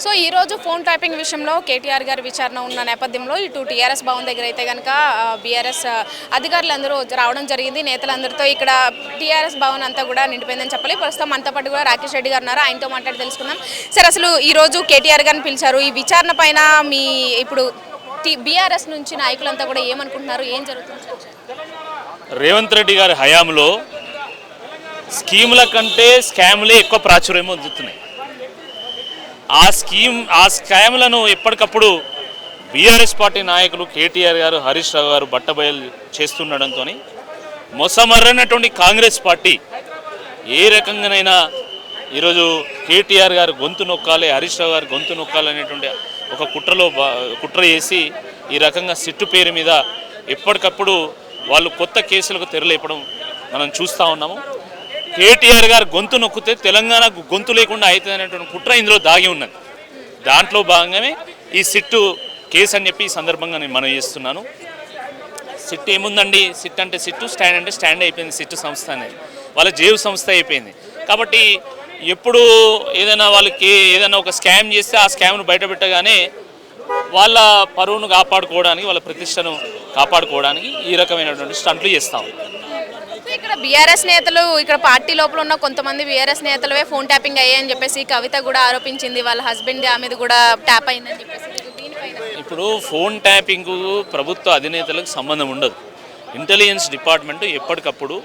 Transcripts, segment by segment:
So ఈ రోజు phone tapping విషయంలో కేటీఆర్ గారి విచారణ ఉన్న నేపథ్యంలో ఇటు టీఆర్ఎస్ భవన్ దగ్గర అయితే కనుక బీఆర్ఎస్ అధికారులందరూ రావడం జరిగింది. నేతలందరితో ఇక్కడ టీఆర్ఎస్ భవన్ అంతా కూడా నిండిపోయిందని చెప్పాలి. ప్రస్తుతం మనతో పాటు కూడా రాకేష్ రెడ్డి గారు ఉన్నారు. ఆయనతో మాట్లాడి తెలుసుకుందాం. సార్, అసలు ఈ రోజు కేటీఆర్ గారిని పిలిచారు. ఈ విచారణ పైన మీ ఇప్పుడు బీఆర్ఎస్ నుంచి నాయకులంతా కూడా ఏమనుకుంటున్నారు, ఏం జరుగుతుంది? రేవంత్ రెడ్డి గారి హయాంలో స్కీముల కంటే స్కాములే ఎక్కువ ప్రాచుర్యం పొందుతున్నాయి. ఆ స్కాములను ఎప్పటికప్పుడు బీఆర్ఎస్ పార్టీ నాయకులు కేటీఆర్ గారు, హరీష్ రావు గారు బట్టబయలు చేస్తుండడంతో మొసమర్రనటువంటి కాంగ్రెస్ పార్టీ ఏ రకంగానైనా ఈరోజు కేటీఆర్ గారు గొంతు నొక్కాలి, హరీష్ రావు గారు గొంతు నొక్కాలి అనేటువంటి ఒక కుట్ర చేసి ఈ రకంగా సిట్టు పేరు మీద ఎప్పటికప్పుడు వాళ్ళు కొత్త కేసులకు తెరలేపడం మనం చూస్తూ ఉన్నాము. కేటీఆర్ గారు గొంతు నొక్కితే తెలంగాణకు గొంతు లేకుండా అవుతుంది అనేటువంటి కుట్ర ఇందులో దాగి ఉన్నది. దాంట్లో భాగంగానే ఈ సిట్టు కేసు అని చెప్పి ఈ సందర్భంగా నేను మనం చేస్తున్నాను. సిట్ ఏముందండి, సిట్ అంటే సిట్టు, స్టాండ్ అంటే స్టాండ్ అయిపోయింది. సిట్టు సంస్థ అనేది వాళ్ళ జేబు సంస్థ అయిపోయింది. కాబట్టి ఎప్పుడు ఏదైనా వాళ్ళకి ఏదైనా ఒక స్కామ్ చేస్తే ఆ స్కామ్ను బయటపెట్టగానే వాళ్ళ పరువును కాపాడుకోవడానికి, వాళ్ళ ప్రతిష్టను కాపాడుకోవడానికి ఈ రకమైనటువంటి స్టంట్లు చేస్తాం. ఇక్కడ బీఆర్ఎస్ నేతలు, ఇక్కడ పార్టీ లోపల ఉన్న కొంతమంది బీఆర్ఎస్ నేతలవే ఫోన్ ట్యాపింగ్ అయ్యాయని చెప్పేసి కవిత కూడా ఆరోపించింది. వాళ్ళ హస్బెండ్ ఆమెది కూడా ట్యాప్ అయిందని చెప్పేసి. ఇప్పుడు ఫోన్ ట్యాపింగ్ ప్రభుత్వ అధినేతలకు సంబంధం ఉండదు. ఇంటెలిజెన్స్ డిపార్ట్మెంట్ ఎప్పటికప్పుడు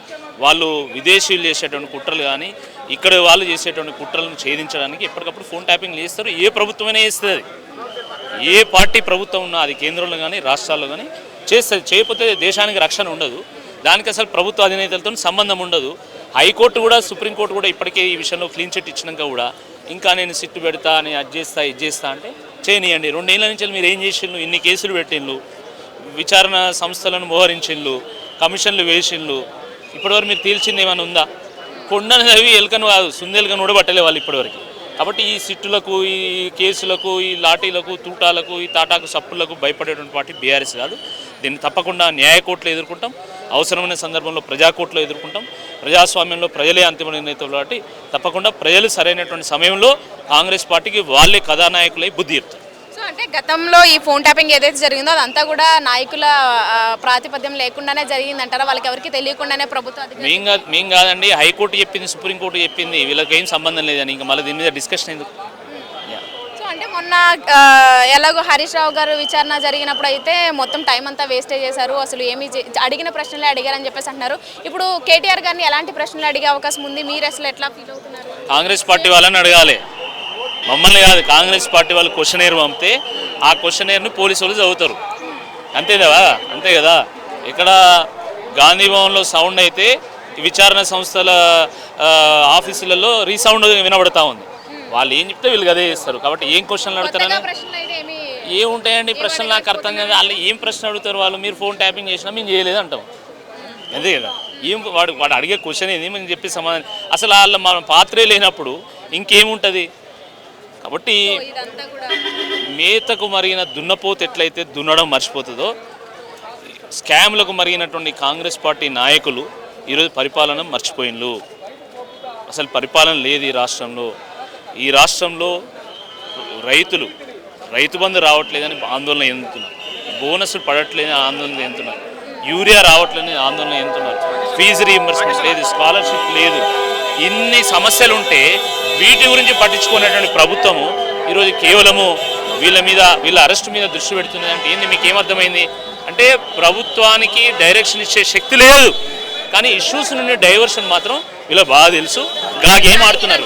వాళ్ళు విదేశీయులు చేసేటువంటి కుట్రలు కానీ ఇక్కడ వాళ్ళు చేసేటువంటి కుట్రలను ఛేదించడానికి ఎప్పటికప్పుడు ఫోన్ ట్యాపింగ్ చేస్తారు. ఏ ప్రభుత్వమైనా చేస్తుంది, ఏ పార్టీ ప్రభుత్వం ఉన్నా అది కేంద్రంలో కానీ రాష్ట్రాల్లో కానీ చేస్తుంది. చేయకపోతే దేశానికి రక్షణ ఉండదు. దానికి అసలు ప్రభుత్వ అధినేతలతో సంబంధం ఉండదు. హైకోర్టు కూడా, సుప్రీంకోర్టు కూడా ఇప్పటికే ఈ విషయంలో క్లీన్ చిట్ ఇచ్చినాక కూడా ఇంకా నేను సిట్టు పెడతా, నేను అది చేస్తా, ఇది చేస్తా అంటే చేయనియండి. 2 ఏళ్ల నుంచి మీరు ఏం చేసిండ్రు? ఇన్ని కేసులు పెట్టిండ్రు, విచారణ సంస్థలను మోహరించిండ్రు, కమిషన్లు వేసిండ్రు. ఇప్పటివరకు మీరు తేల్చింది ఏమైనా ఉందా? కొండను అవి ఎలుకను కాదు, సుందెలుకను కూడా పట్టలే వాళ్ళు ఇప్పటివరకు. కాబట్టి ఈ సిట్టులకు, ఈ కేసులకు, ఈ లాఠీలకు, తూటాలకు, ఈ తాటాకు సప్పులకు భయపడేటువంటి పార్టీ బీఆర్ఎస్ కాదు. దీన్ని తప్పకుండా న్యాయకోర్టులో ఎదుర్కొంటాం, అవసరమైన సందర్భంలో ప్రజాకోర్టులో ఎదుర్కొంటాం. ప్రజాస్వామ్యంలో ప్రజలే అంతిమ నిర్ణయితులు కాబట్టి తప్పకుండా ప్రజలు సరైనటువంటి సమయంలో కాంగ్రెస్ పార్టీకి వాళ్ళే కథానాయకులై బుద్ధి చెప్తారు. సో అంటే గతంలో ఈ ఫోన్ ట్యాపింగ్ ఏదైతే జరిగిందో అదంతా కూడా నాయకుల ప్రాతిపద్యం లేకుండానే జరిగిందంటారా? వాళ్ళకి ఎవరికి తెలియకుండానే ప్రభుత్వం? మేం కాదండి, హైకోర్టు చెప్పింది, సుప్రీంకోర్టు చెప్పింది, వీళ్ళకి ఏం సంబంధం లేదని ఇంకా మళ్ళీ దీని మీద డిస్కషన్ ఎందుకు? అంటే మొన్న ఎలాగో హరీష్ రావు గారు విచారణ జరిగినప్పుడు అయితే మొత్తం టైం అంతా వేస్టేజ్ చేశారు. అసలు ఏమి అడిగిన ప్రశ్నలే అడిగారని చెప్పేసి అంటున్నారు. ఇప్పుడు కేటీఆర్ గారిని ఎలాంటి ప్రశ్నలు అడిగే అవకాశం ఉంది? మీరు అసలు ఎట్లా ఫీల్ అవుతున్నారు? కాంగ్రెస్ పార్టీ వాళ్ళని అడగాలి, మమ్మల్ని కాదు. కాంగ్రెస్ పార్టీ వాళ్ళు క్వశ్చనేర్ పంపితే ఆ క్వశ్చనేర్ని పోలీసు వాళ్ళు చదువుతారు. అంతే కదా. ఇక్కడ గాంధీ భవన్లో సౌండ్ అయితే విచారణ సంస్థల ఆఫీసులలో రీసౌండ్ వినబడతా ఉంది. వాళ్ళు ఏం చెప్తే వీళ్ళు అదే చేస్తారు. కాబట్టి ఏం క్వశ్చన్లు అడుగుతారని ఏముంటాయండి ప్రశ్నలు? నాకు అర్థం కాదు. వాళ్ళు ఏం ప్రశ్న అడుగుతారు? వాళ్ళు మీరు ఫోన్ ట్యాపింగ్ చేసినా మేము చేయలేదు అంటాం. అంతే కదా. వాడు అడిగే క్వశ్చన్ ఏంది మేము చెప్పే సమాధానం? అసలు వాళ్ళ మన పాత్రే లేనప్పుడు ఇంకేముంటుంది? కాబట్టి మేతకు మరిగిన దున్నపోతు ఎట్లయితే దున్నడం మర్చిపోతుందో, స్కామ్లకు మరిగినటువంటి కాంగ్రెస్ పార్టీ నాయకులు ఈరోజు పరిపాలన మర్చిపోయిండ్రు. అసలు పరిపాలన లేదు ఈ రాష్ట్రంలో. రైతు బంధు రావట్లేదని ఆందోళన చెందుతున్నారు, బోనస్లు పడట్లేదని ఆందోళన చెందుతున్నారు, యూరియా రావట్లేదని ఆందోళన చెందుతున్నారు, ఫీజు రీయింబర్స్మెంట్ లేదు, స్కాలర్షిప్ లేదు. ఇన్ని సమస్యలు ఉంటే వీటి గురించి పట్టించుకునేటువంటి ప్రభుత్వము ఈరోజు కేవలము వీళ్ళ అరెస్ట్ మీద దృష్టి పెడుతుంది అంటే ఏంది? మీకు ఏమర్థమైంది అంటే ప్రభుత్వానికి డైరెక్షన్ ఇచ్చే శక్తి లేదు, కానీ ఇష్యూస్ నుండి డైవర్షన్ మాత్రం వీళ్ళకి బాగా తెలుసు. గా గేమ్ ఆడుతున్నారు.